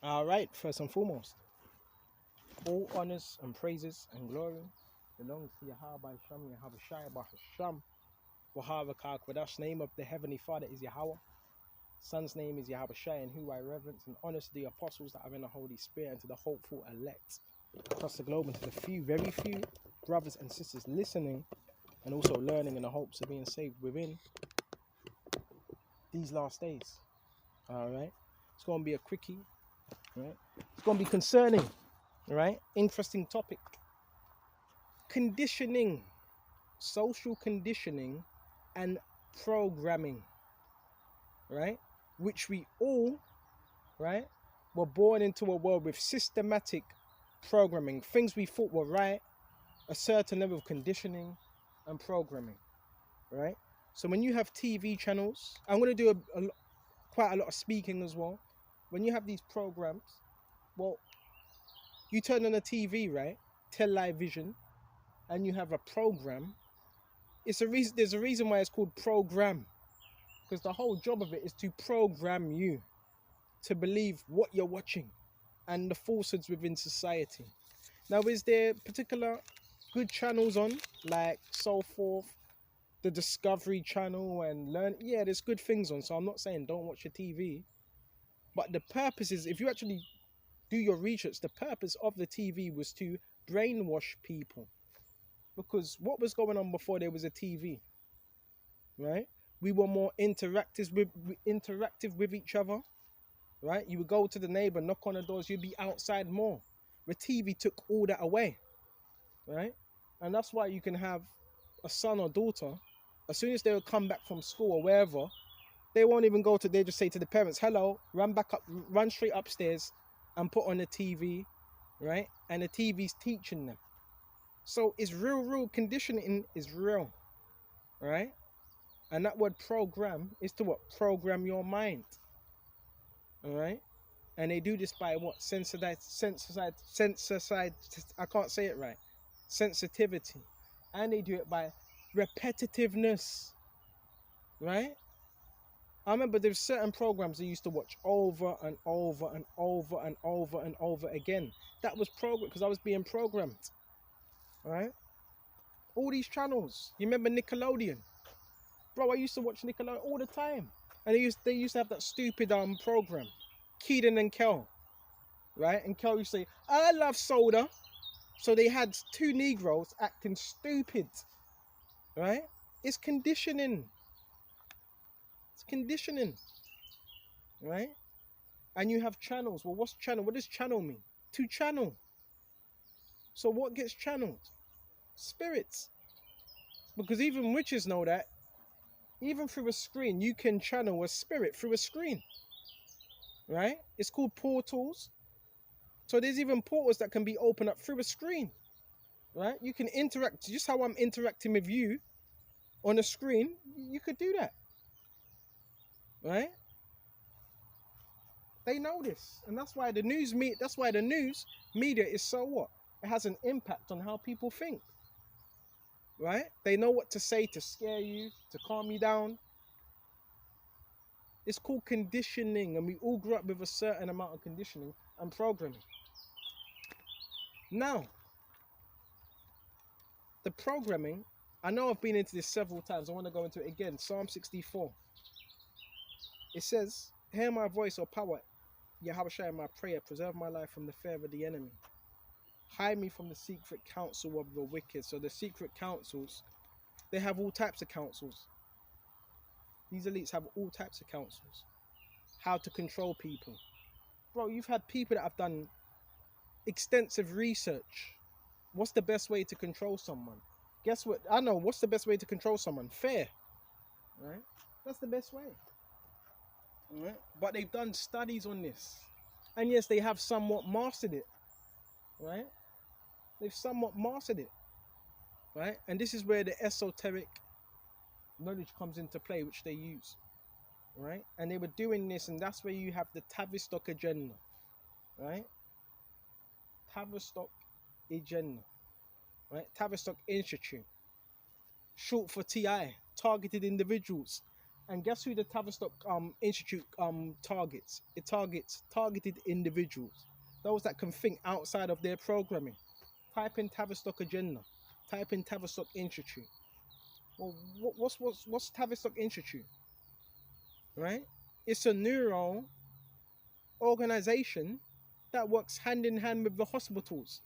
All right, first and foremost, all honors and praises and glory belongs to Yahweh Sham, Yahweh Shai, Bahasham, Wahava Kakwadash. Name of the Heavenly Father is Yahweh. Son's name is Yahweh Shai, and who I reverence and honor to the apostles that are in the Holy Spirit and to the hopeful elect across the globe and to the few, very few brothers and sisters listening and also learning in the hopes of being saved within these last days. All right, it's going to be a quickie, right? It's going to be concerning, right? Interesting topic. Conditioning, social conditioning, and programming, right? Which we all, right, were born into a world with systematic programming. Things we thought were right, a certain level of conditioning and programming, right? So when you have TV channels, I'm going to do quite a lot of speaking as well. When you have these programs, well, you turn on a TV, right? Television, and you have a program. It's a reason. There's a reason why it's called program, because the whole job of it is to program you to believe what you're watching and the falsehoods within society. Now, is there particular good channels on, like so forth, the Discovery Channel and Learn? Yeah, there's good things on. So I'm not saying don't watch your TV, but the purpose is, if you actually do your research, the purpose of the TV was to brainwash people. Because what was going on before there was a TV, right? We were more interactive with each other, right? You would go to the neighbor, knock on the doors, you'd be outside more. The TV took all that away, right? And that's why you can have a son or daughter, as soon as they would come back from school or wherever, they won't even go to, they just say to the parents, hello, run back up, run straight upstairs and put on the TV, right? And the TV's teaching them. So it's real conditioning is real, right? And that word program is to what? Program your mind, all right? And they do this by what? Sensitized, I can't say it right. Sensitivity. And they do it by repetitiveness, right? I remember there's certain programs I used to watch over and over and over and over and over again. That was program because I was being programmed, right? All these channels. You remember Nickelodeon? Bro, I used to watch Nickelodeon all the time. And they used to have that stupid program, Keaton and Kel, right? And Kel used to say, I love soda. So they had two Negroes acting stupid, right? It's conditioning. It's conditioning, right? And you have channels. Well, what's channel? What does channel mean? To channel. So what gets channeled? Spirits. Because even witches know that. Even through a screen, you can channel a spirit through a screen, right? It's called portals. So there's even portals that can be opened up through a screen, right? You can interact, just how I'm interacting with you on a screen, you could do that, right? They know this, and that's why the news media is so what? It has an impact on how people think, right? They know what to say to scare you, to calm you down. It's called conditioning, and we all grew up with a certain amount of conditioning and programming. Now, the programming, I know I've been into this several times. I want to go into it again. Psalm 64. It says, hear my voice, O power, Yahweh Shai, my prayer, preserve my life from the fear of the enemy. Hide me from the secret counsel of the wicked. So the secret counsels, they have all types of counsels. These elites have all types of counsels. How to control people. Bro, you've had people that have done extensive research. What's the best way to control someone? Guess what? I know what's the best way to control someone? Fear. Right? That's the best way. Right? But they've done studies on this. And yes, they have somewhat mastered it. Right? They've somewhat mastered it. Right? And this is where the esoteric knowledge comes into play, which they use. Right? And they were doing this, and that's where you have the Tavistock agenda. Right? Tavistock agenda. Right? Tavistock Institute. Short for TI. Targeted individuals. And guess who the Tavistock Institute targets? It targets targeted individuals, those that can think outside of their programming. Type in Tavistock agenda. Type in Tavistock Institute. Well, what's Tavistock Institute? Right? It's a neuro organization that works hand in hand with the hospitals,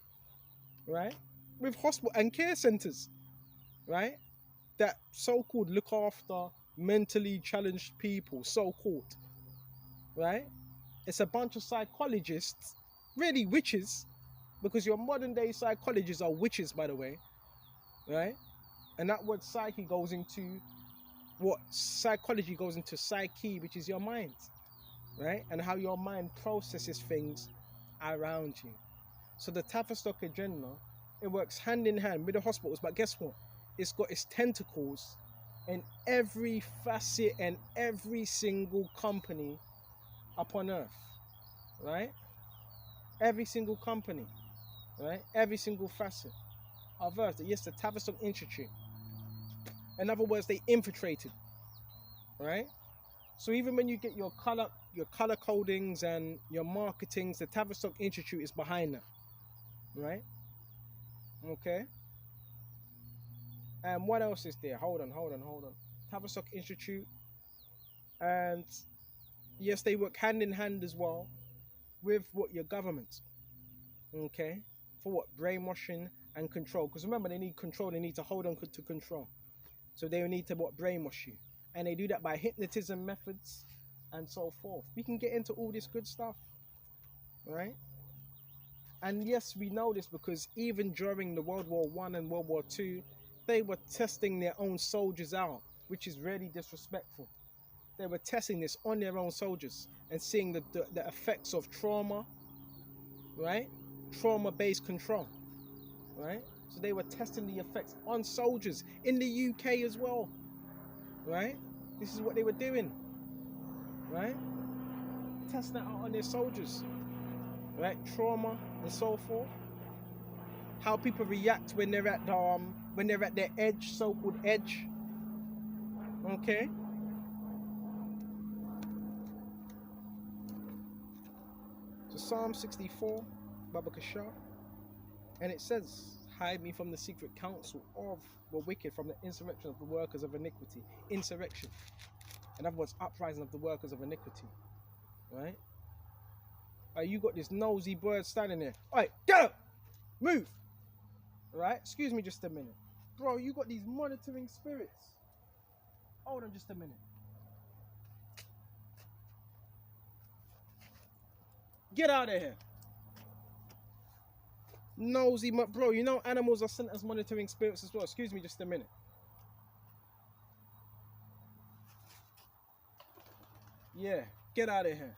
right? With hospital and care centers, right? That so-called look after mentally challenged people, so-called, right? It's a bunch of psychologists, really witches, because your modern day psychologists are witches, by the way, right? And that word psyche goes into what psychology goes into psyche, which is your mind, right? And how your mind processes things around you. So the Tavistock agenda, it works hand in hand with the hospitals, but guess what? It's got its tentacles in every facet and every single company upon earth, right? Every single company, right? Every single facet of earth. Yes, the Tavistock Institute. In other words, they infiltrated, right? So even when you get your color codings and your marketings, the Tavistock Institute is behind that, right? Okay. And what else is there? Hold on. Tavistock Institute, and yes, they work hand in hand as well with what your government, okay, for what brainwashing and control. Because remember, they need control. They need to hold on to control. So they need to brainwash you, and they do that by hypnotism methods and so forth. We can get into all this good stuff, right? And yes, we know this because even during the World War I and World War II, they were testing their own soldiers out, which is really disrespectful. They were testing this on their own soldiers and seeing the effects of trauma, right? Trauma-based control, right? So they were testing the effects on soldiers in the UK as well, right? This is what they were doing, right? Testing that out on their soldiers, right? Trauma and so forth. How people react when they're at their edge, so-called edge. Okay. So Psalm 64, Baba Kashar, and it says, "Hide me from the secret counsel of the wicked, from the insurrection of the workers of iniquity." Insurrection, in other words, uprising of the workers of iniquity. Right? You got this nosy bird standing there. All right, get up, move. Right? Excuse me just a minute. Bro, you got these monitoring spirits. Hold on just a minute. Get out of here. Nosy, bro, you know animals are sent as monitoring spirits as well. Excuse me just a minute. Yeah, get out of here.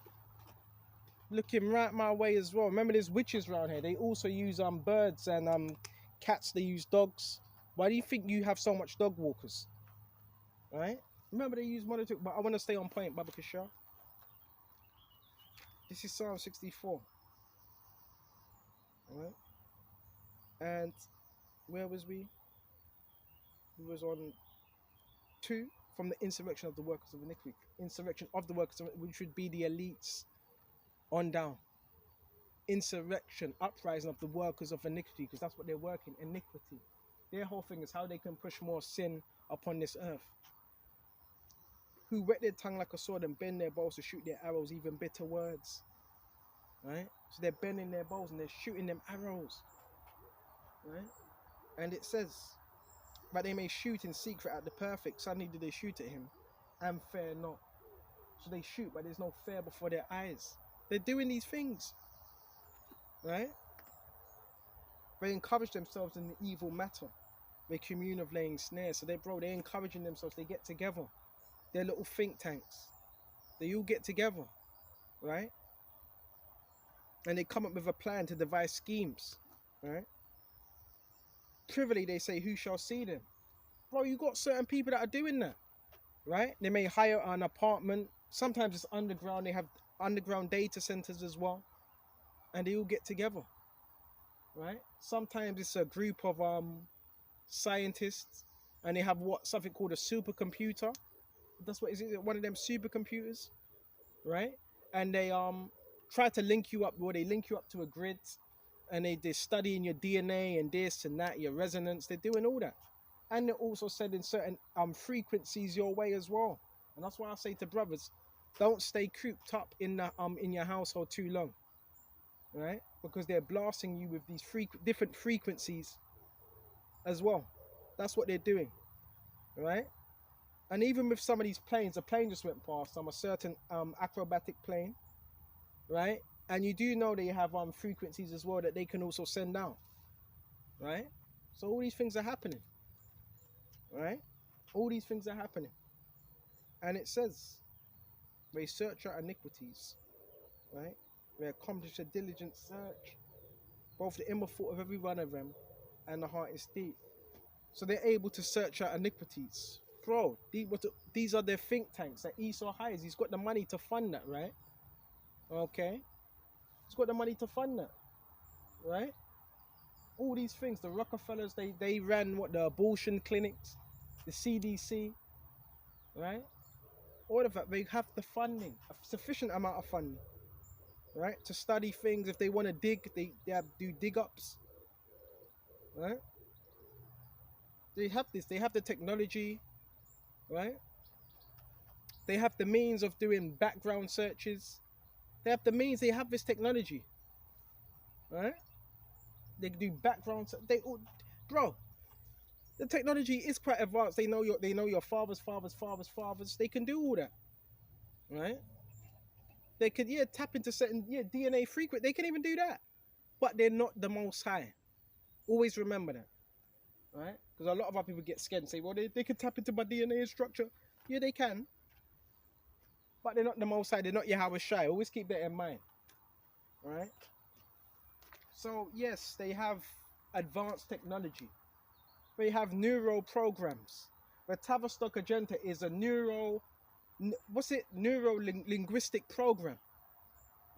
Looking right my way as well. Remember, there's witches around here. They also use birds and cats. They use dogs. Why do you think you have so much dog walkers? Right? Remember, they use monitoring. But I want to stay on point, Baba Kishar. This is Psalm 64. Alright? And where was we? We was on 2, from the insurrection of the workers of iniquity. Insurrection of the workers, which would be the elites, on down. Insurrection, uprising of the workers of iniquity, because that's what they're working, iniquity. Their whole thing is how they can push more sin upon this earth. Who wet their tongue like a sword and bend their bows to shoot their arrows, even bitter words. Right? So they're bending their bows and they're shooting them arrows. Right? And it says, but they may shoot in secret at the perfect. Suddenly do they shoot at him, and fear not. So they shoot, but there's no fear before their eyes. They're doing these things. Right? They encourage themselves in the evil matter. They commune of laying snares. So they're encouraging themselves. They get together. They're little think tanks. They all get together. Right? And they come up with a plan to devise schemes. Right? Privily they say, who shall see them? Bro, you got certain people that are doing that. Right? They may hire an apartment. Sometimes it's underground. They have underground data centers as well. And they all get together. Right? Sometimes it's a group of scientists, and they have something called a supercomputer, That's what is it? One of them supercomputers, right? And they try to link you up, or they link you up to a grid, and they're studying your DNA and this and that, your resonance. They're doing all that, and they're also sending certain frequencies your way as well. And that's why I say to brothers, don't stay cooped up in your household too long, right? Because they're blasting you with these different frequencies as well. That's what they're doing, right? And even with some of these planes, a plane just went past a certain acrobatic plane, right? And you do know they have frequencies as well that they can also send out, right? So all these things are happening, right? All these things are happening. And it says, they search out iniquities, right? They accomplish a diligent search, both the inner thought of every one of them and the heart is deep. So they're able to search out iniquities. Bro, these are their think tanks that Esau hires. He's got the money to fund that, right? Okay. He's got the money to fund that, right? All these things, the Rockefellers, they ran the abortion clinics, the CDC, right? All of that, they have the funding, a sufficient amount of funding, right? To study things. If they want to dig, they do dig ups, right? They have this, they have the technology, right? They have the means of doing background searches. They have the means, they have this technology, right? They do background, bro, the technology is quite advanced. They know your father's fathers. They can do all that, right? They could tap into certain DNA frequent. They can even do that, but they're not the Most High. Always remember that, right? Because a lot of our people get scared and say, well, they can tap into my DNA structure. Yeah, they can, but they're not the Most High. They're not Yahweh Shai. Always keep that in mind, right? So yes, they have advanced technology. They have neural programs. The Tavistock Agenda is a neuro-linguistic program.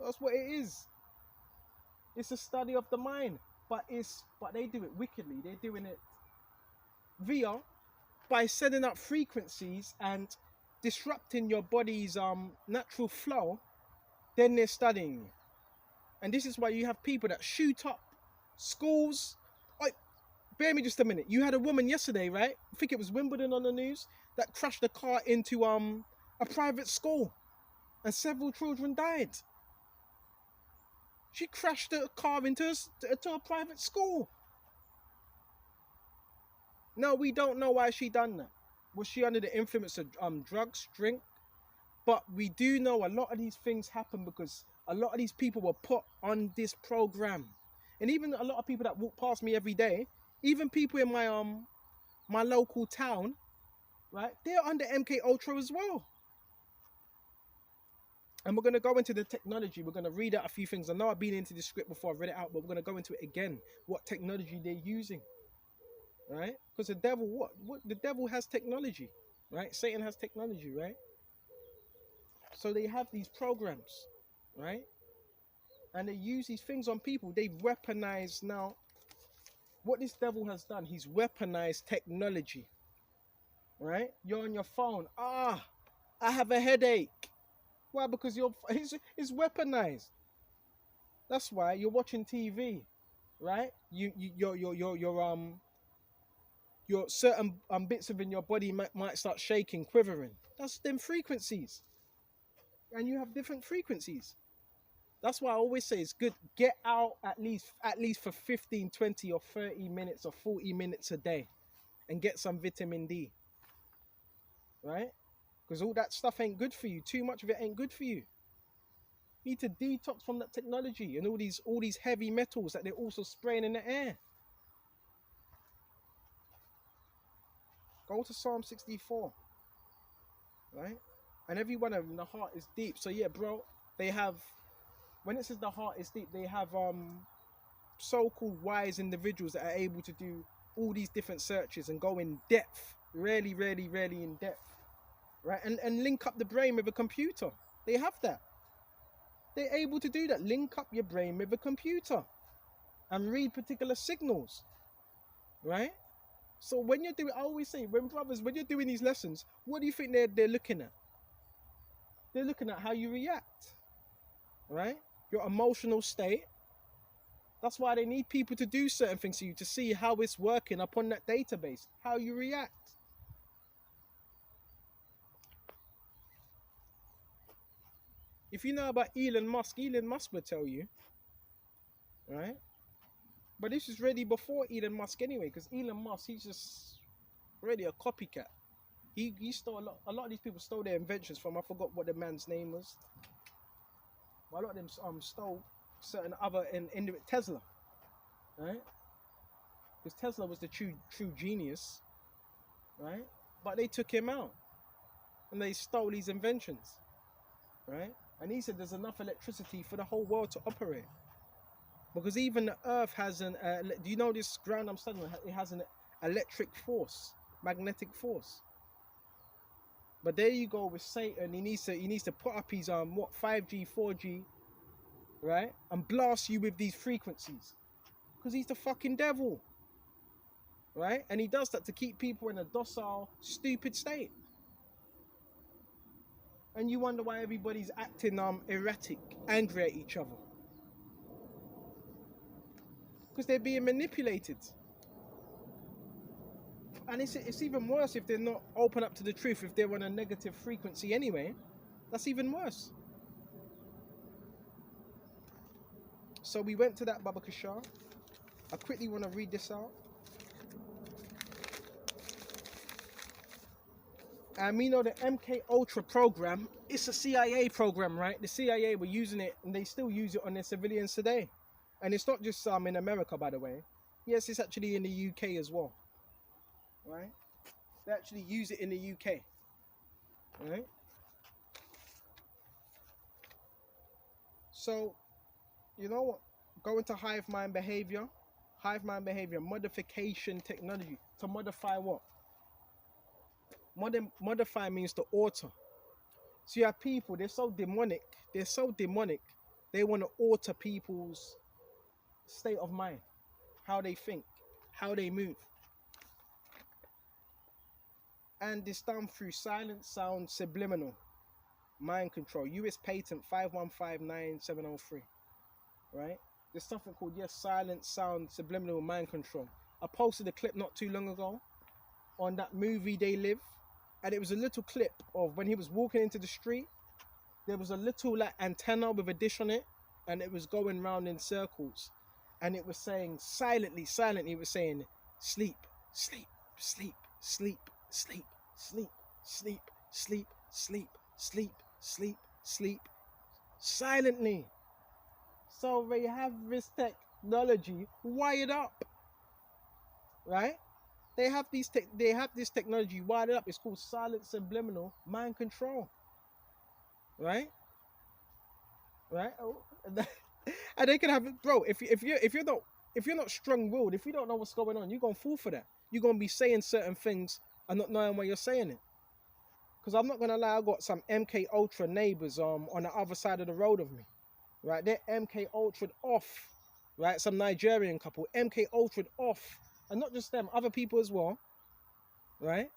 That's what it is. It's a study of the mind, but they do it wickedly. They're doing it by sending up frequencies and disrupting your body's natural flow. Then they're studying you, and this is why you have people that shoot up schools. Bear me just a minute. You had a woman yesterday, right? I think it was Wimbledon on the news, that crashed a car into a private school, and several children died. She crashed a car into a private school. Now we don't know why she done that. Was she under the influence of drugs, drink? But we do know a lot of these things happen because a lot of these people were put on this program, and even a lot of people that walk past me every day. Even people in my local town, right? They're under MK Ultra as well. And we're going to go into the technology. We're going to read out a few things. I know I've been into the script before, I've read it out, but we're going to go into it again. What technology they're using, right? Because the devil, the devil has technology, right? Satan has technology, right? So they have these programs, right? And they use these things on people. They weaponize now. What this devil has done, he's weaponized technology, right? You're on your phone. I have a headache. Why? Because it's weaponized. That's why you're watching TV, right? Your certain bits within your body might start shaking, quivering. That's them frequencies, and you have different frequencies. That's why I always say it's good, get out at least for 15, 20 or 30 minutes or 40 minutes a day and get some vitamin D, right? Because all that stuff ain't good for you. Too much of it ain't good for you. You need to detox from that technology and all these heavy metals that they're also spraying in the air. Go to Psalm 64, right? And every one of them, the heart is deep. So yeah, bro, they have... When it says the heart is deep, they have so-called wise individuals that are able to do all these different searches and go in depth, really in depth, right? And link up the brain with a computer. They have that. They're able to do that. Link up your brain with a computer and read particular signals, right? So when you're doing, I always say, when you're doing these lessons, what do you think they're looking at? They're looking at how you react, right? Your emotional state. That's why they need people to do certain things to you to see how it's working upon that database, how you react. If you know about Elon Musk will tell you, right? But this is ready before Elon Musk anyway, because Elon Musk, he's just really a copycat. He stole a lot of these people stole their inventions from, I forgot what the man's name was. But a lot of them stole certain other in Tesla, right? Because Tesla was the true genius, right? But they took him out and they stole his inventions, right? And he said there's enough electricity for the whole world to operate. Because even the earth has an, do you know this ground I'm studying? It has an electric force, magnetic force. But there you go with Satan. He needs to put up his 5G, 4G, right, and blast you with these frequencies, because he's the fucking devil, right? And he does that to keep people in a docile, stupid state. And you wonder why everybody's acting erratic, angry at each other, because they're being manipulated. And it's even worse if they're not open up to the truth. If they're on a negative frequency anyway, that's even worse. So we went to that Baba Kashar. I quickly want to read this out. And we know the MK Ultra program, it's a CIA program, right? The CIA were using it, and they still use it on their civilians today. And it's not just in America, by the way. Yes, it's actually in the UK as well, right? They actually use it in the UK, right? So, you know what? Go into hive mind behavior modification technology. To modify what? Modify means to alter. So you have people, they're so demonic, they want to alter people's state of mind, how they think, how they move. And it's done through silent sound subliminal mind control. US patent 5159703, right? There's something called, silent sound subliminal mind control. I posted a clip not too long ago on that movie They Live, and it was a little clip of when he was walking into the street. There was a little like antenna with a dish on it, and it was going round in circles, and it was saying silently, it was saying sleep, sleep, sleep, sleep, sleep, sleep, sleep, sleep, sleep, sleep, sleep, sleep, silently. So they have this technology wired up, right? They have this technology wired up. It's called silent subliminal mind control, right? Right? And they can have it, bro. If you're not strong-willed, if you don't know what's going on, you're gonna fall for that. You're gonna be saying certain things and not knowing why you're saying it. Because I'm not gonna lie, I got some MK Ultra neighbors on the other side of the road of me, right? They're MK Ultra off, right? Some Nigerian couple, MK Ultra off, and not just them, other people as well, right?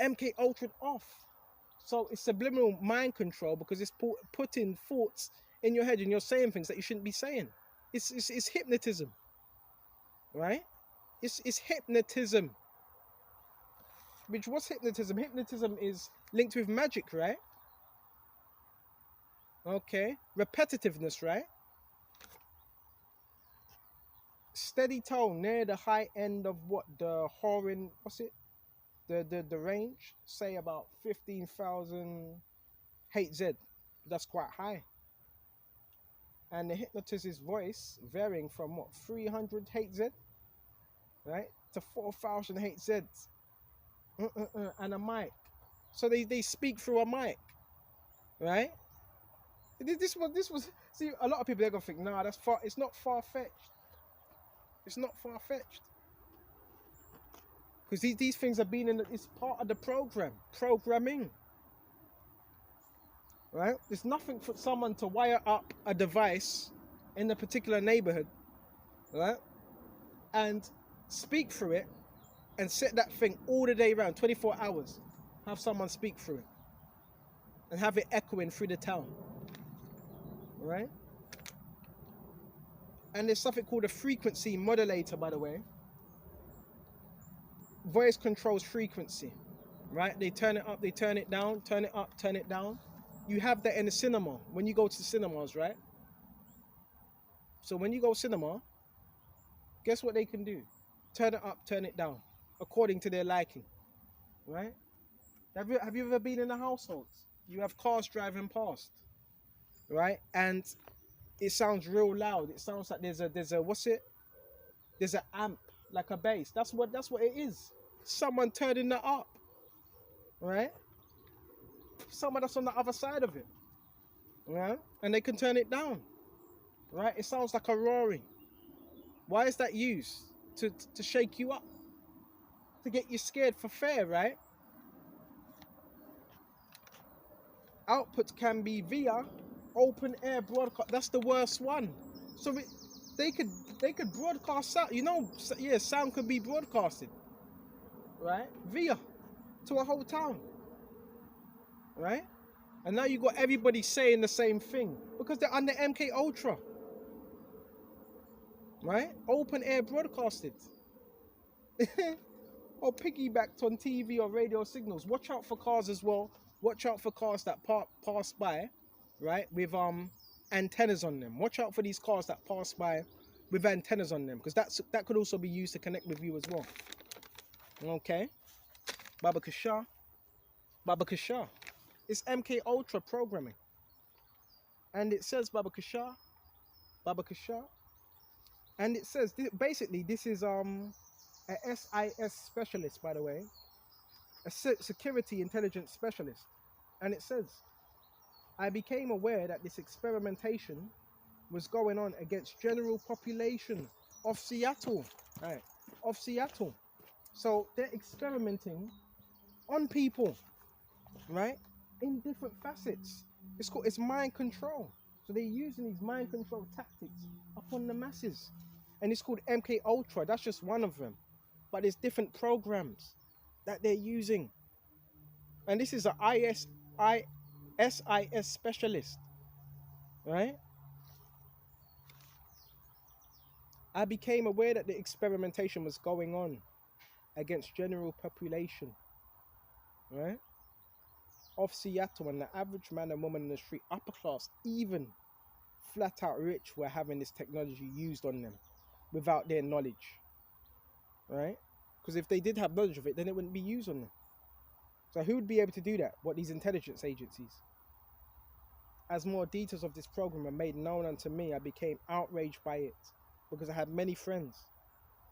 MK Ultra off. So it's subliminal mind control, because it's putting thoughts in your head and you're saying things that you shouldn't be saying. It's hypnotism, right? It's hypnotism. What's hypnotism? Hypnotism is linked with magic, right? Okay. Repetitiveness, right? Steady tone near the high end of what the Horin, what's it? The range, say about 15,000 Hz. That's quite high. And the hypnotist's voice varying from what, 300 Hz, right, to 4,000 Hz, and a mic. So they speak through a mic, right? This was. See, a lot of people, they're gonna think, nah, that's far. It's not far fetched. It's not far fetched. Because these things have been it's part of the programming, right? There's nothing for someone to wire up a device in a particular neighborhood, right? And speak through it, and set that thing all the day around, 24 hours. Have someone speak through it and have it echoing through the town, right? And there's something called a frequency modulator, by the way. Voice controls frequency, right? They turn it up, they turn it down, turn it up, turn it down. You have that in the cinema when you go to the cinemas, right? So when you go cinema, guess what they can do? Turn it up, turn it down, according to their liking, right? Have you ever been in a household? You have cars driving past, right? And it sounds real loud. It sounds like there's a what's it? There's an amp, like a bass. That's what it is. Someone turning that up, right? Someone that's on the other side of it, right? And they can turn it down, right? It sounds like a roaring. Why is that used? To shake you up, to get you scared for fear, right? Output can be via open air broadcast. That's the worst one. So they could broadcast sound. You know, yeah, sound could be broadcasted, right? Via to a whole town, right? And now you got everybody saying the same thing because they're under MK Ultra, right? Open air broadcasted. Or piggybacked on TV or radio signals. Watch out for cars as well. Watch out for cars that pass by, right, with antennas on them. Watch out for these cars that pass by with antennas on them, because that could also be used to connect with you as well. Okay, Baba Kasha. It's MK Ultra programming, and it says Baba Kasha, and it says basically this is a SIS specialist, by the way, a security intelligence specialist, and it says, I became aware that this experimentation was going on against general population of Seattle, right? Of Seattle. So they're experimenting on people, right? In different facets. It's mind control. So they're using these mind control tactics upon the masses, and it's called MK Ultra. That's just one of them, but there's different programs that they're using. And this is a SIS specialist, right? I became aware that the experimentation was going on against general population, right, of Seattle, and the average man and woman in the street, upper class, even flat out rich, were having this technology used on them without their knowledge, right? Because if they did have knowledge of it, then it wouldn't be used on them. So who would be able to do that? What, these intelligence agencies? As more details of this program were made known unto me, I became outraged by it, because I had many friends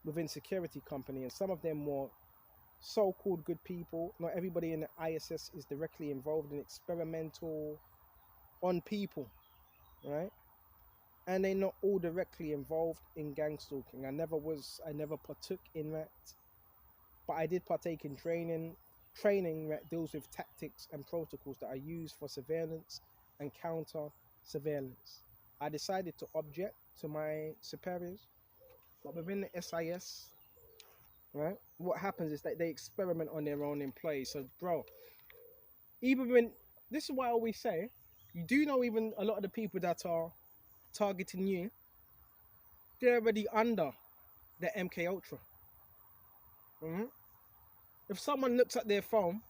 within security company, and some of them were so-called good people. Not everybody in the ISS is directly involved in experimental on people, right? And they're not all directly involved in gang stalking. I never partook in that, but I did partake in training that deals with tactics and protocols that are used for surveillance and counter surveillance. I decided to object to my superiors, but within the SIS, right, what happens is that they experiment on their own employees. So, bro, even when, this is why I always say, you do know even a lot of the people that are targeting you, they're already under the MK Ultra. If someone looks at their phone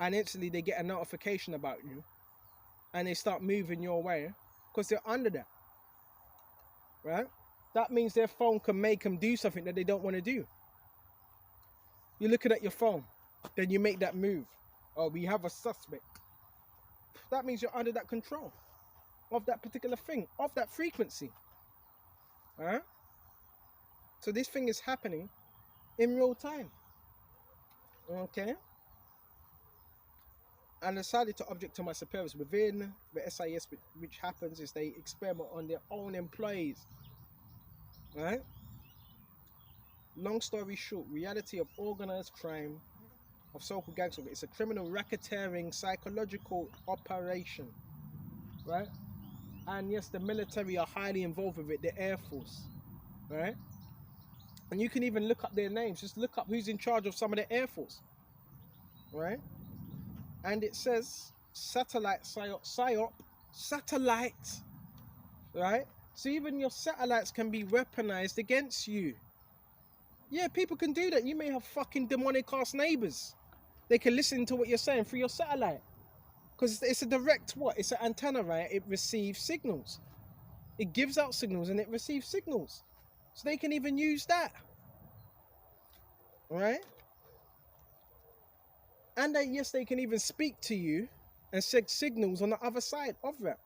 and instantly they get a notification about you and they start moving your way, because they're under that, right? That means their phone can make them do something that they don't want to do. You're looking at your phone, then you make that move. Oh, we have a suspect. That means you're under that control of that particular thing, of that frequency. Alright? So this thing is happening in real time. Okay? And I decided to object to my superiors within the SIS, which happens is they experiment on their own employees. Right? Long story short, reality of organized crime, of so-called gangster, it's a criminal racketeering psychological operation. Right? And yes, the military are highly involved with it, the Air Force. Right? And you can even look up their names. Just look up who's in charge of some of the Air Force, right? And it says satellite psyop, satellite, right? So even your satellites can be weaponized against you. Yeah, people can do that. You may have fucking demonic ass neighbors. They can listen to what you're saying through your satellite. Because it's a direct what? It's an antenna, right? It receives signals. It gives out signals and it receives signals. So they can even use that. Right? And then, yes, they can even speak to you and send signals on the other side of that.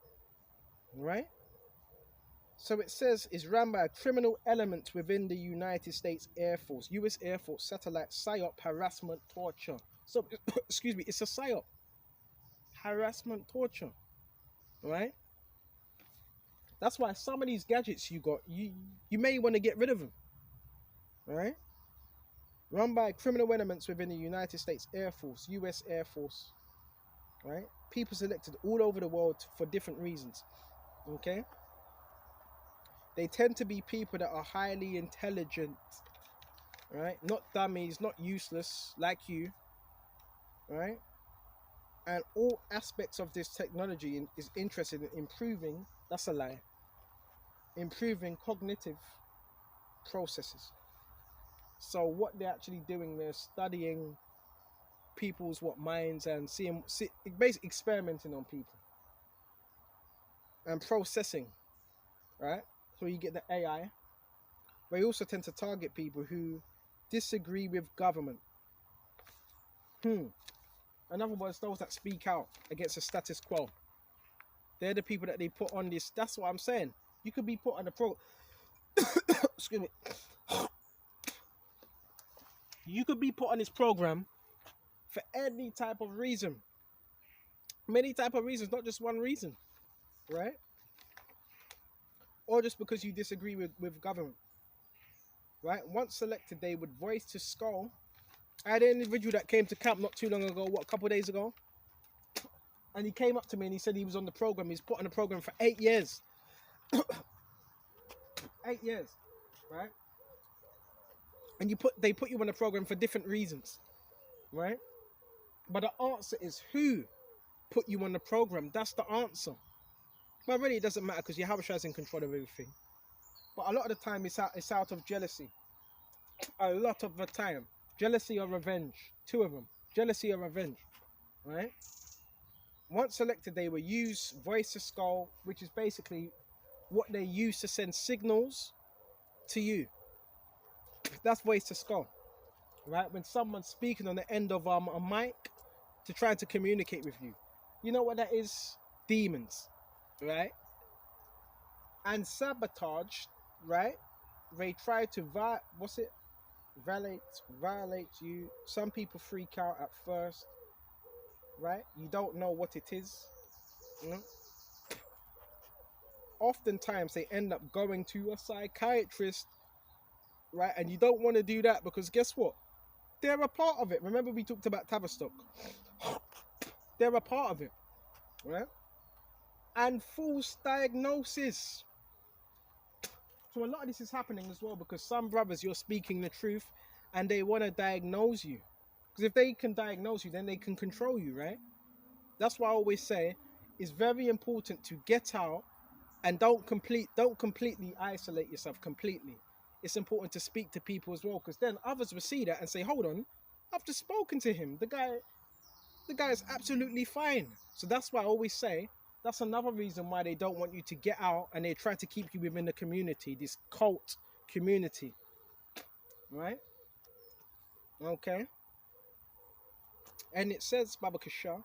Right? So it says it's run by a criminal element within the United States Air Force, US Air Force, satellite, psyop, harassment, torture. So, excuse me, it's a psyop. Harassment, torture. Right? That's why some of these gadgets you got, you may want to get rid of them. Right? Run by criminal elements within the United States Air Force, US Air Force. Right? People selected all over the world for different reasons. Okay? They tend to be people that are highly intelligent, right? Not dummies, not useless like you, right? And all aspects of this technology is interested in improving, that's a lie, improving cognitive processes. So what they're actually doing, they're studying people's minds and basically experimenting on people and processing, right? So you get the AI. They also tend to target people who disagree with government. In other words, those that speak out against the status quo. They're the people that they put on this. That's what I'm saying. You could be put on excuse me. You could be put on this program for any type of reason. Many type of reasons, not just one reason. Right? Or just because you disagree with government. Right? Once selected, they would voice to skull. I had an individual that came to camp not too long ago, a couple of days ago. And he came up to me and he said he was on the program. He's put on the program for 8 years. 8 years, right? And they put you on the program for different reasons, right? But the answer is who put you on the program. That's the answer. But really, it doesn't matter because Yahushua is in control of everything. But a lot of the time, it's out of jealousy. A lot of the time, jealousy or revenge. Two of them, jealousy or revenge, right? Once selected, they will use voice to skull, which is basically what they use to send signals to you. That's voice to skull, right? When someone's speaking on the end of a mic to try to communicate with you. You know what that is? Demons, right? And sabotage, right? They try to violate you. Some people freak out at first, right? You don't know what it is. You know? Oftentimes they end up going to a psychiatrist, right? And you don't want to do that because guess what? They're a part of it. Remember we talked about Tavistock. They're a part of it, right? And false diagnosis. So a lot of this is happening as well because some brothers, you're speaking the truth and they want to diagnose you. Because if they can diagnose you, then they can control you, right? That's why I always say it's very important to get out and don't completely isolate yourself completely. It's important to speak to people as well because then others will see that and say, hold on, I've just spoken to him. The guy is absolutely fine. So that's why I always say that's another reason why they don't want you to get out and they try to keep you within the community, this cult community, right? Okay. And it says Baba Kasha,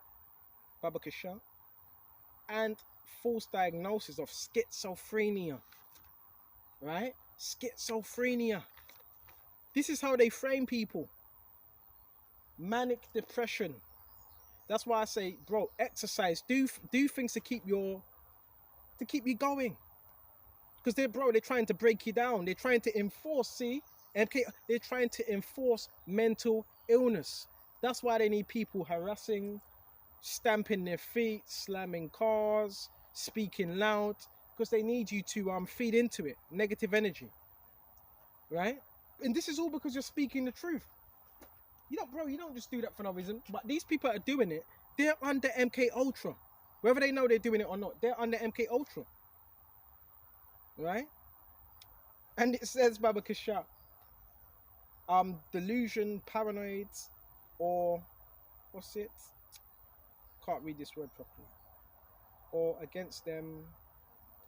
and false diagnosis of schizophrenia, right? Schizophrenia. This is how they frame people. Manic depression. That's why I say, bro, exercise. Do things to keep you going. Because they're trying to break you down. They're trying to enforce, they're trying to enforce mental illness. That's why they need people harassing, stamping their feet, slamming cars, speaking loud, because they need you to feed into it, negative energy, right? And this is all because you're speaking the truth. You don't, bro, you don't just do that for no reason. But these people that are doing it, they're under MK Ultra. Whether they know they're doing it or not, they're under MK Ultra. Right? And it says, Baba Kasha, delusion, paranoid, or what's it? Can't read this word properly. Or against them,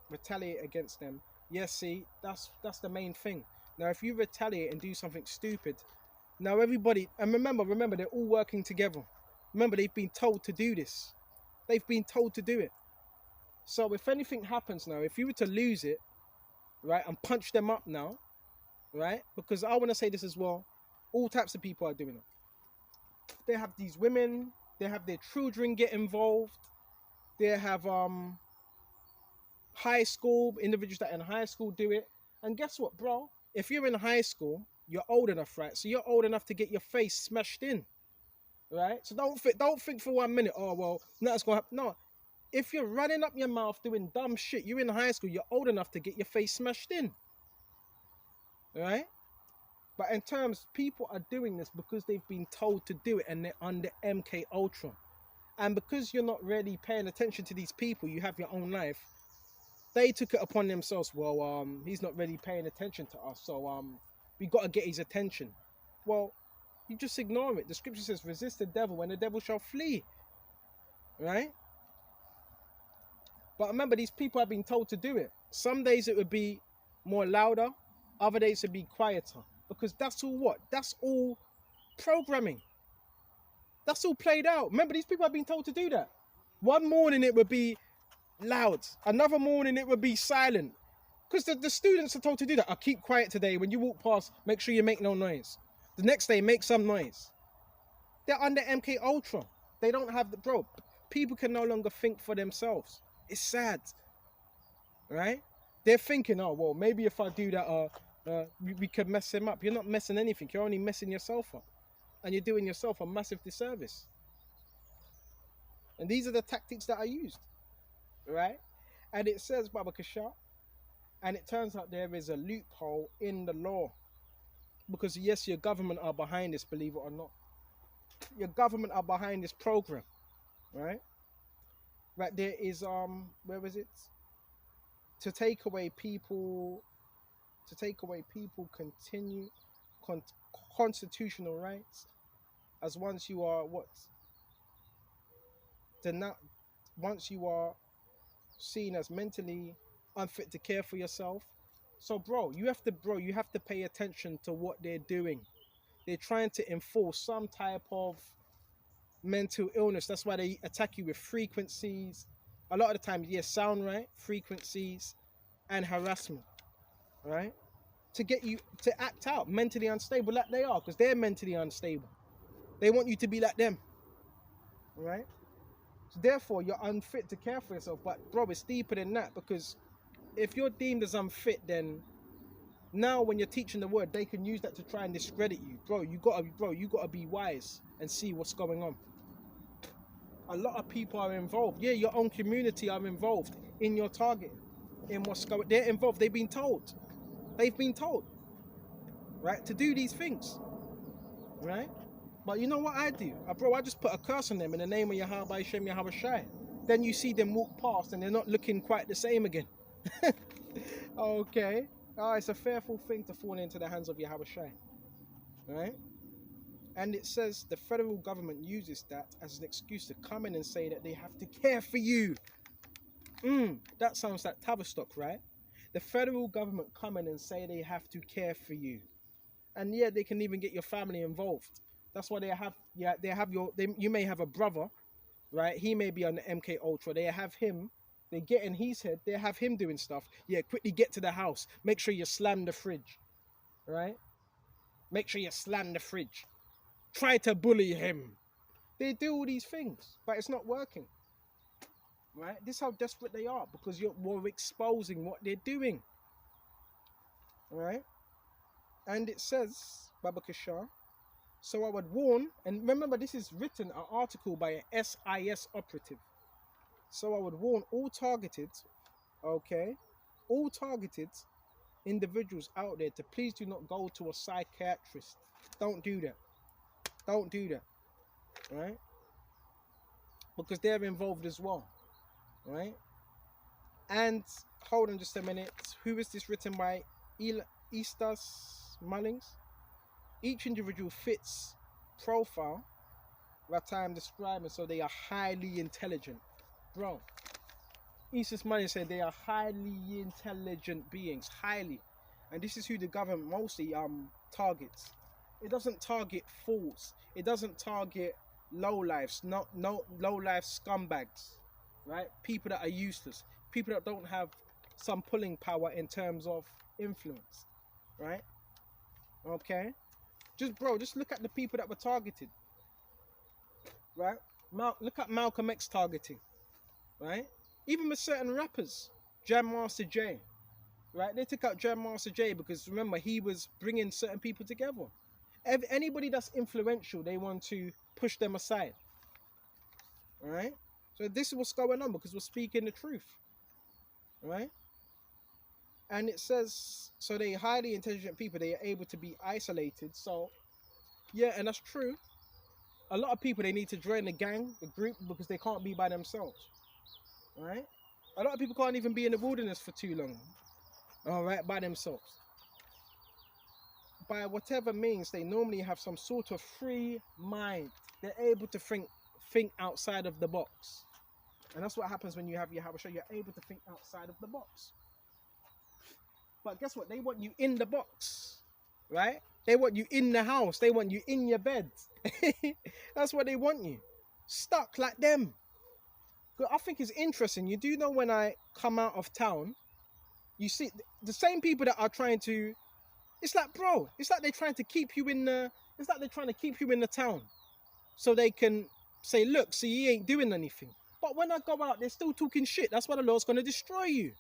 retaliate against them. Yes, see, that's the main thing. Now, if you retaliate and do something stupid, now everybody, and remember, they're all working together. Remember, they've been told to do this. They've been told to do it. So if anything happens now, if you were to lose it, right, and punch them up now, right, because I want to say this as well, all types of people are doing it. They have these women, they have their children get involved, they have high school, individuals that are in high school do it. And guess what, bro? If you're in high school, you're old enough, right? So you're old enough to get your face smashed in, right? So don't think for 1 minute, oh, well, nothing's going to happen. No, if you're running up your mouth doing dumb shit, you're in high school, you're old enough to get your face smashed in, right? But in terms, people are doing this because they've been told to do it and they're under MK Ultra. And because you're not really paying attention to these people, you have your own life, they took it upon themselves, well, he's not really paying attention to us, so we got to get his attention. Well, you just ignore it. The scripture says, resist the devil and the devil shall flee, right? But remember, these people have been told to do it. Some days it would be more louder, other days it would be quieter, because that's all what? That's all programming. That's all played out. Remember, these people have been told to do that. One morning it would be loud, another morning it would be silent, because the students are told to do that. Keep quiet today. When you walk past, make sure you make no noise. The next day, make some noise. They're under MK Ultra. They don't have the, bro, people can no longer think for themselves. It's sad, right? They're thinking, oh, well, maybe if I do that, we could mess him up. You're not messing anything. You're only messing yourself up, and you're doing yourself a massive disservice. And these are the tactics that are used, right? And it says, Baba Kasha, and it turns out there is a loophole in the law, because yes, your government are behind this, believe it or not. Your government are behind this program, right? Right, there is where is it? To take away people constitutional rights, as once you are what? Once you are seen as mentally unfit to care for yourself. So bro, you have to pay attention to what they're doing. They're trying to enforce some type of mental illness. That's why they attack you with frequencies. A lot of the time, yes, sound right, frequencies, and harassment, right? To get you to act out mentally unstable like they are, because they're mentally unstable. They want you to be like them, right? So therefore, you're unfit to care for yourself. But bro, it's deeper than that, because if you're deemed as unfit, then now when you're teaching the word, they can use that to try and discredit you. You gotta be wise and see what's going on. A lot of people are involved. Yeah, your own community are involved in your target, in what's going. They're involved. They've been told, right, to do these things, right? But you know what I do, bro? I just put a curse on them in the name of Yahweh Hashem Yahweh Shai. Then you see them walk past and they're not looking quite the same again. Okay. It's a fearful thing to fall into the hands of Yahweh Shai, right? And it says the federal government uses that as an excuse to come in and say that they have to care for you. That sounds like Tavistock, right? The federal government come in and say they have to care for you. And yeah, they can even get your family involved. That's why you may have a brother, right? He may be on the MK Ultra. They have him. They get in his head. They have him doing stuff. Yeah, quickly get to the house. Make sure you slam the fridge, right? Make sure you slam the fridge. Try to bully him. They do all these things, but it's not working, right? This is how desperate they are, because we're exposing what they're doing, right? And it says, Baba Kasha, so I would warn, and remember this is written, an article by an SIS operative. So I would warn all targeted individuals out there to please do not go to a psychiatrist. Don't do that. Don't do that. Right? Because they're involved as well. Right? And hold on just a minute. Who is this written by? Eustace Mullings. Each individual fits profile that I'm describing, so they are highly intelligent. Bro, Eustace Mullings said they are highly intelligent beings. Highly. And this is who the government mostly targets. It doesn't target fools. It doesn't target lowlifes, no low-life scumbags, right? People that are useless, people that don't have some pulling power in terms of influence, right? Okay, just look at the people that were targeted, right? Look at Malcolm X targeting, right? Even with certain rappers, Jam Master Jay, right? They took out Jam Master Jay because remember he was bringing certain people together. Anybody that's influential, they want to push them aside. All right? So this is what's going on because we're speaking the truth. All right? And it says, so they're highly intelligent people. They are able to be isolated. So, yeah, and that's true. A lot of people, they need to join the gang, the group, because they can't be by themselves. All right? A lot of people can't even be in the wilderness for too long. All right? By themselves. By whatever means, they normally have some sort of free mind. They're able to think outside of the box. And that's what happens when you have your Habasha. You're able to think outside of the box. But guess what? They want you in the box, right? They want you in the house. They want you in your bed. That's what they want you. Stuck like them. But I think it's interesting. You do know when I come out of town, you see the same people that are trying to. It's like, bro, it's like they're trying to keep you in the. It's like they're trying to keep you in the town, so they can say, look, see, he ain't doing anything. But when I go out, they're still talking shit. That's why the Lord's gonna destroy you.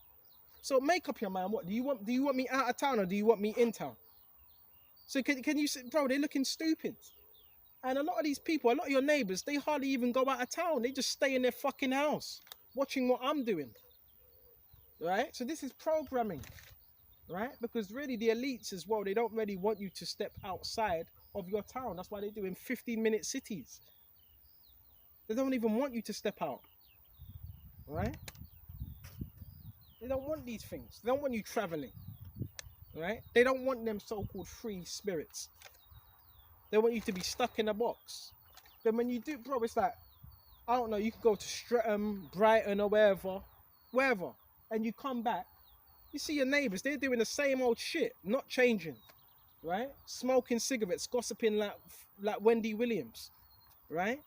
So make up your mind. What do you want? Do you want me out of town or do you want me in town? So can you say, bro? They're looking stupid. And a lot of these people, a lot of your neighbors, they hardly even go out of town. They just stay in their fucking house, watching what I'm doing. Right? So this is programming. Right? Because really the elites as well, they don't really want you to step outside of your town. That's why they do in 15-minute cities. They don't even want you to step out. Right? They don't want these things. They don't want you traveling. Right? They don't want them so-called free spirits. They want you to be stuck in a box. Then when you do, bro, it's like, I don't know, you can go to Streatham, Brighton or wherever, and you come back, you see your neighbours, they're doing the same old shit, not changing, right? Smoking cigarettes, gossiping like Wendy Williams, right?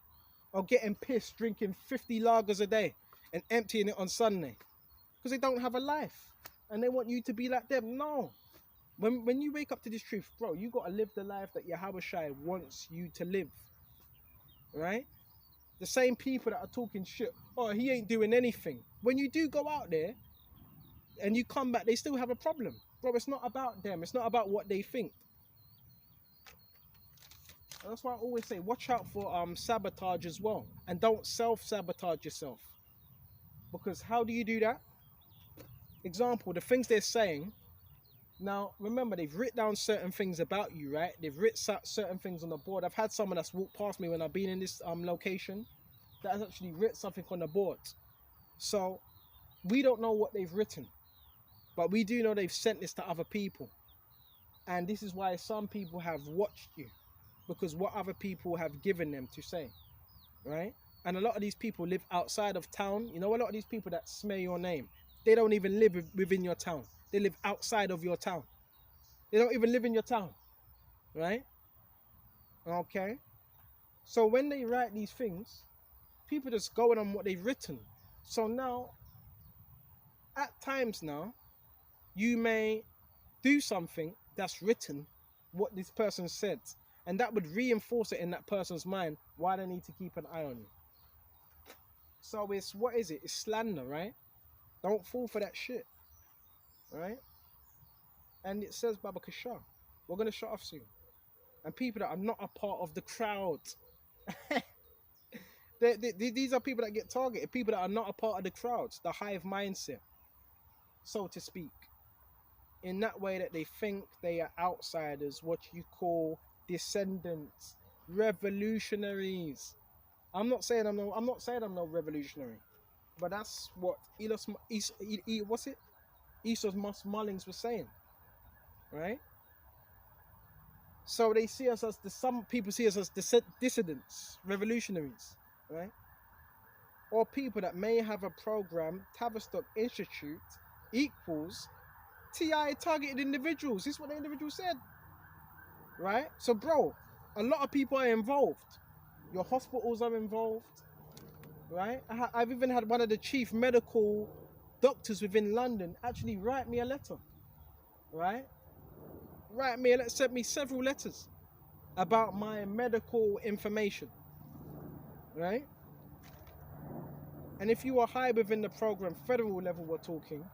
Or getting pissed, drinking 50 lagers a day and emptying it on Sunday. Because they don't have a life. And they want you to be like them. No. When you wake up to this truth, bro, you got to live the life that Yahweh Shai wants you to live. Right? The same people that are talking shit, oh, he ain't doing anything. When you do go out there and you come back, they still have a problem. Bro, it's not about them. It's not about what they think. And that's why I always say, watch out for sabotage as well. And don't self-sabotage yourself. Because how do you do that? Example, the things they're saying. Now, remember, they've written down certain things about you, right? They've written certain things on the board. I've had someone that's walked past me when I've been in this location that has actually written something on the board. So, we don't know what they've written. But we do know they've sent this to other people. And this is why some people have watched you. Because what other people have given them to say, right? And a lot of these people live outside of town. You know, a lot of these people that smear your name, they don't even live within your town. They live outside of your town. They don't even live in your town, right? Okay. So when they write these things, people just going on what they've written. So now, at times now, you may do something that's written, what this person said, and that would reinforce it in that person's mind why they need to keep an eye on you. So it's, what is it? It's slander, right? Don't fall for that shit. Right? And it says Baba Kasha. We're going to shut off soon. And people that are not a part of the crowd. These are people that get targeted. People that are not a part of the crowd. The hive mindset, so to speak. in that way that they think they are outsiders, what you call descendants, revolutionaries. I'm not saying I'm no revolutionary, but that's what Esos Mullings was saying, right? So they see us as some people see us as dissidents, revolutionaries, right? Or people that may have a program. Tavistock Institute equals TI targeted individuals. This is what the individual said, right? So, bro, a lot of people are involved. Your hospitals are involved, right? I've even had one of the chief medical doctors within London actually write me a letter, right? Sent me several letters about my medical information, right? And if you are high within the program, federal level we're talking,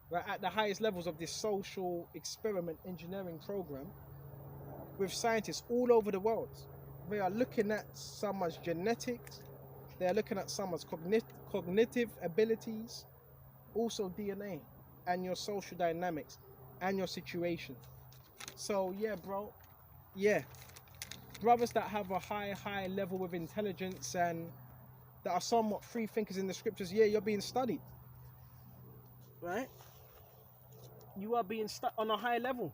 right, at the highest levels of this social experiment engineering program, with scientists all over the world, they are looking at someone's genetics, they are looking at someone's cognitive abilities, also DNA, and your social dynamics, and your situation. So yeah, bro, yeah, brothers that have a high level of intelligence and that are somewhat free thinkers in the scriptures, yeah, you're being studied, right? You are being studied on a high level,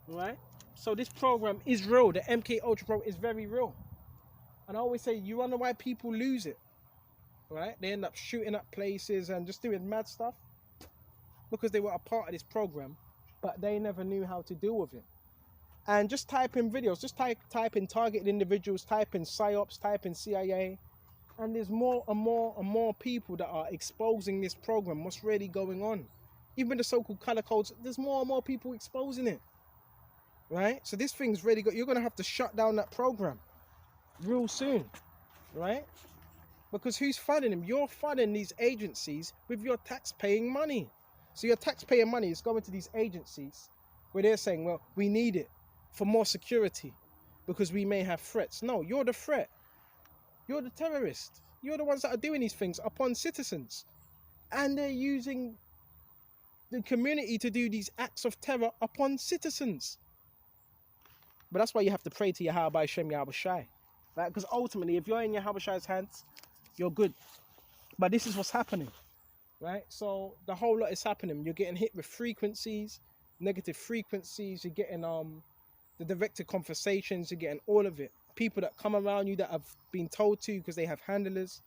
right? So this program is real. The MK Ultra program is very real. And I always say, you wonder why people lose it, right? They end up shooting up places and just doing mad stuff because they were a part of this program, but they never knew how to deal with it. And just type in videos, just type in targeted individuals, type in PSYOPs, type in CIA, and there's more and more people that are exposing this program, what's really going on. Even the so-called color codes, there's more and more people exposing it, right? So this thing's really good. You're going to have to shut down that program real soon, right? Because who's funding them? You're funding these agencies with your tax-paying money. So your tax-paying money is going to these agencies where they're saying, well, we need it for more security because we may have threats. No, you're the threat. You're the terrorist. You're the ones that are doing these things upon citizens. And they're using the community to do these acts of terror upon citizens. But that's why you have to pray to Yahweh Shem Yahweh Shai. Right? Because ultimately, if you're in Yahweh Shai's hands, you're good. But this is what's happening. Right? So the whole lot is happening. You're getting hit with frequencies, negative frequencies. You're getting the directed conversations. You're getting all of it. People that come around you that have been told to because they have handlers.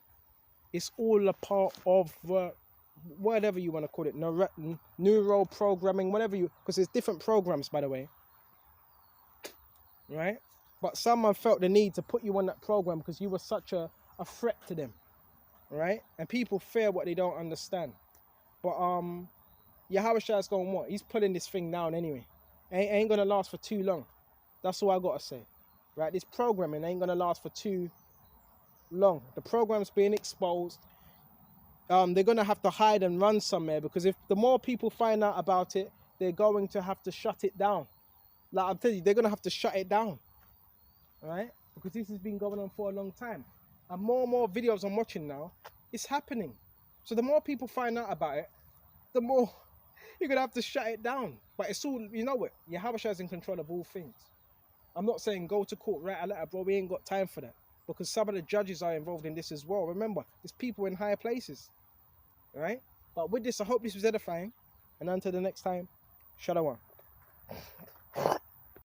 It's all a part of whatever you want to call it, neural programming, whatever because there's different programs, by the way, right? But someone felt the need to put you on that program because you were such a threat to them, right? And people fear what they don't understand. But Yahweh Shai's going what? He's pulling this thing down anyway. Ain't gonna last for too long. That's all I gotta say. Right, this programming ain't gonna last for too long. The program's being exposed. They're gonna have to hide and run somewhere because if the more people find out about it, they're going to have to shut it down. Like I'm telling you, they're gonna have to shut it down, right? Because this has been going on for a long time, and more videos I'm watching now, it's happening. So the more people find out about it, the more you're gonna have to shut it down. But it's all, you know what? Yahweh is in control of all things. I'm not saying go to court, write a letter, bro. We ain't got time for that. Because some of the judges are involved in this as well. Remember, there's people in higher places. Right? But with this, I hope this was edifying. And until the next time, Shalom.